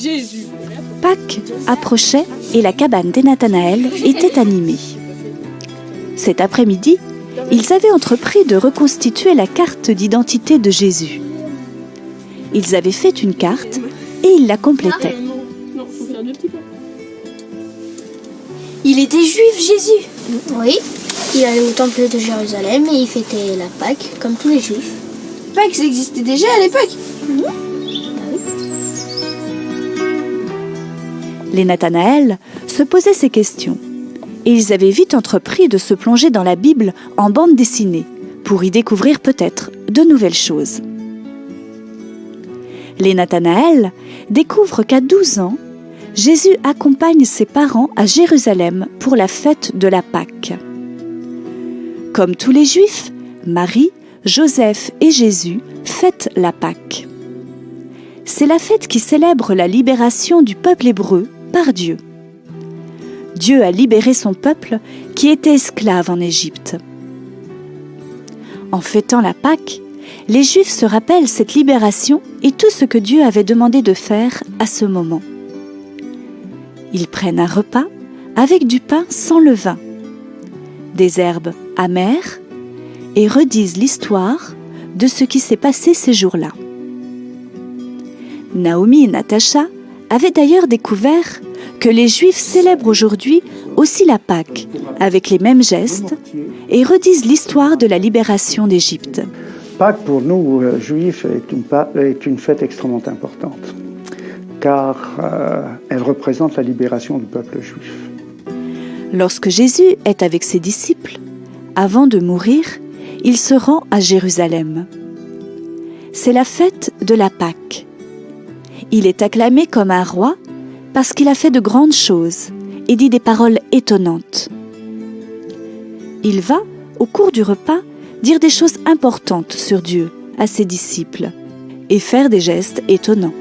Jésus. Pâques approchait et la cabane des Nathanaël était animée. Cet après-midi, ils avaient entrepris de reconstituer la carte d'identité de Jésus. Ils avaient fait une carte et ils la complétaient. Non, faut faire deux petits pas. Il était juif, Jésus. Oui, il allait au temple de Jérusalem et il fêtait la Pâque comme tous les juifs. Pâques, ça existait déjà à l'époque. Les Nathanaël se posaient ces questions et ils avaient vite entrepris de se plonger dans la Bible en bande dessinée pour y découvrir peut-être de nouvelles choses. Les Nathanaël découvrent qu'à 12 ans, Jésus accompagne ses parents à Jérusalem pour la fête de la Pâque. Comme tous les Juifs, Marie, Joseph et Jésus fêtent la Pâque. C'est la fête qui célèbre la libération du peuple hébreu par Dieu. Dieu a libéré son peuple qui était esclave en Égypte. En fêtant la Pâque, les Juifs se rappellent cette libération et tout ce que Dieu avait demandé de faire à ce moment. Ils prennent un repas avec du pain sans levain, des herbes amères et redisent l'histoire de ce qui s'est passé ces jours-là. Naomi et Natacha avaient d'ailleurs découvert que les Juifs célèbrent aujourd'hui aussi la Pâque avec les mêmes gestes et redisent l'histoire de la libération d'Égypte. Pâques, pour nous, Juifs, est une fête extrêmement importante, car elle représente la libération du peuple juif. Lorsque Jésus est avec ses disciples, avant de mourir, il se rend à Jérusalem. C'est la fête de la Pâque. Il est acclamé comme un roi parce qu'il a fait de grandes choses et dit des paroles étonnantes. Il va, au cours du repas, dire des choses importantes sur Dieu à ses disciples et faire des gestes étonnants.